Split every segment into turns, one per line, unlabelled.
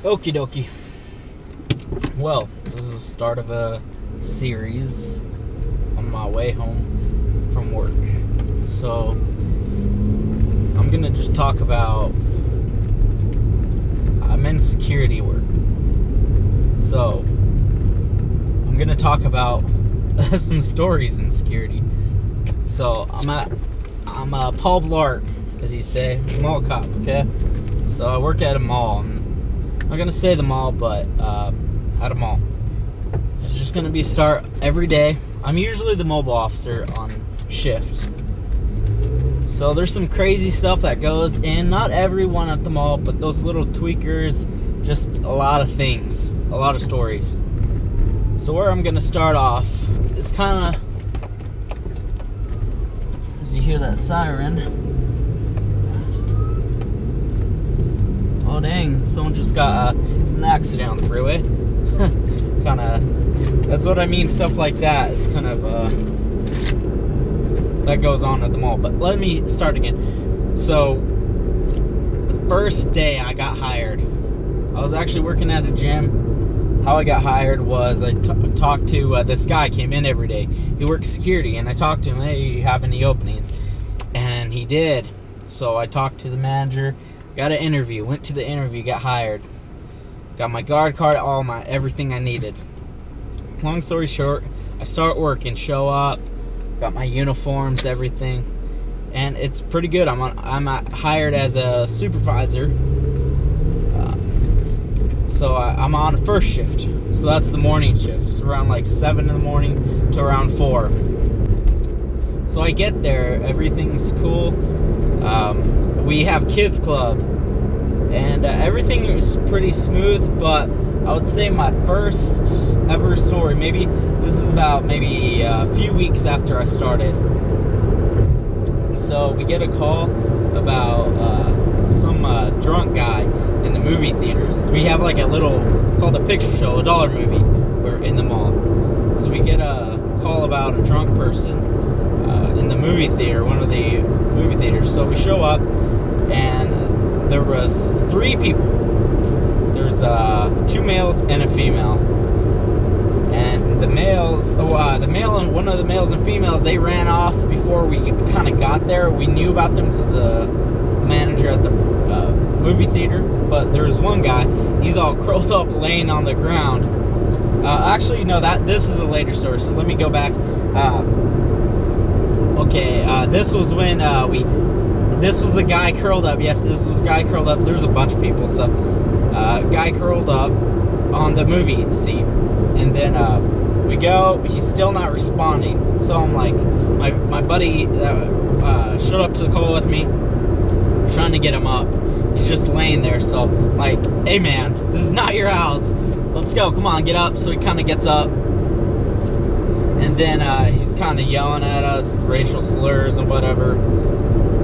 Okie dokie. Well, this is the start of a series on my way home from work. So, I'm gonna just talk about, I'm in security work. So, I'm gonna talk about some stories in security. So, I'm a Paul Blart, as you say, mall cop, okay? So, I work at a mall. I'm not gonna say the mall, but at a mall. It's just gonna be start every day. I'm usually the mobile officer on shift. So there's some crazy stuff that goes in. Not everyone at the mall, but those little tweakers, just a lot of things, a lot of stories. So where I'm gonna start off is kind of, as you hear that siren. Oh dang, someone just got an accident on the freeway. Kind of, that's what I mean, stuff like that is kind of, that goes on at the mall. But let me start again. So, the first day I got hired, I was actually working at a gym. How I got hired was I talked to, this guy came in every day. He works security, and I talked to him, hey, you have any openings? And he did. So I talked to the manager, got an interview, went to the interview, got hired. Got my guard card, everything I needed. Long story short, I start working, show up, got my uniforms, everything, and it's pretty good. I'm hired as a supervisor, so I'm on a first shift. So that's the morning shift. It's around like 7 in the morning to around 4. So I get there, everything's cool. We have kids club. And everything is pretty smooth, but I would say my first ever story, maybe this is about maybe a few weeks after I started. So we get a call about some drunk guy in the movie theaters. We have like a little, it's called a picture show, a dollar movie. We're in the mall. So we get a call about a drunk person in the movie theater, one of the movie theaters. So we show up, and there was 3 people. There's 2 males and a female. And the males, and one of the males and females, they ran off before we kind of got there. We knew about them because the manager at the movie theater. But there was one guy, he's all curled up, laying on the ground. Actually, no, this is a later story. So let me go back. This was when this was a guy curled up. Yes, this was a guy curled up. There's a bunch of people. So, guy curled up on the movie seat. And then we go. He's still not responding. So I'm like, my buddy that showed up to the call with me, trying to get him up. He's just laying there. So I'm like, hey man, this is not your house. Let's go. Come on, get up. So he kind of gets up. And then he's kind of yelling at us, racial slurs and whatever.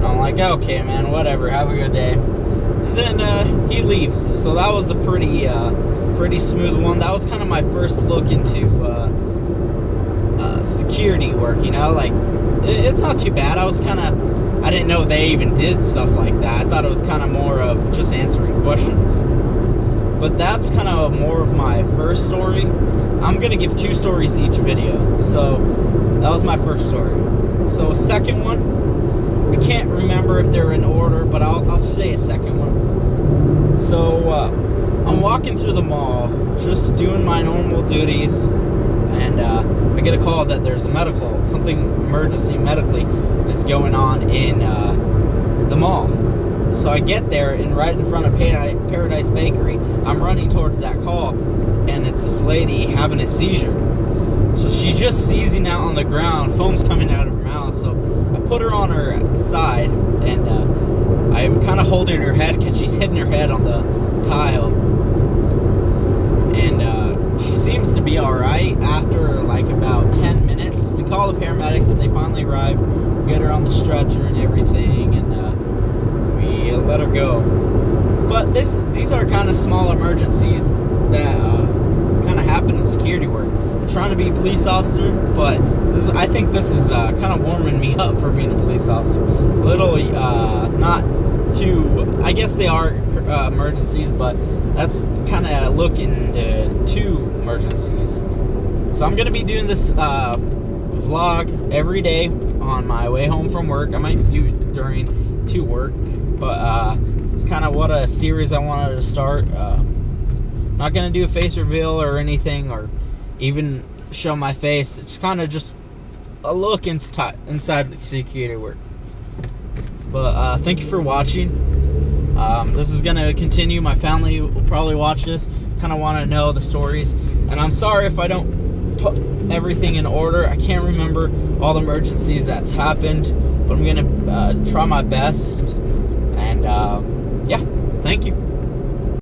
I'm like, okay, man, whatever, have a good day. And then he leaves. So that was a pretty smooth one. That was kind of my first look into security work, you know? Like, it's not too bad. I didn't know they even did stuff like that. I thought it was kind of more of just answering questions. But that's kind of more of my first story. I'm going to give 2 stories each video. So that was my first story. So a second one, I can't remember if they're in order, but I'll say a second one. So I'm walking through the mall, just doing my normal duties, and I get a call that there's a something emergency medically is going on in the mall. So I get there, and right in front of Paradise Bakery, I'm running towards that call, and it's this lady having a seizure. So she's just seizing out on the ground, foam's coming out of her mouth. So I put her on her side, and I'm kind of holding her head because she's hitting her head on the tile. And she seems to be alright after like about 10 minutes. We call the paramedics, and they finally arrive, get her on the stretcher and everything, and we let her go. But these are kind of small emergencies that kind of happen in security work. I'm trying to be a police officer, but I think this is kind of warming me up for being a police officer. Not too, I guess they are emergencies, but that's kind of looking into 2 emergencies. So I'm gonna be doing this vlog every day on my way home from work. I might do it during to work, but it's kind of what a series I wanted to start. Not gonna do a face reveal or anything, or even show my face. It's kind of just a look inside security work. But thank you for watching. This is gonna continue. My family will probably watch this, kind of want to know the stories, and I'm sorry if I don't put everything in order. I can't remember all the emergencies that's happened, but I'm gonna try my best. And yeah, thank you.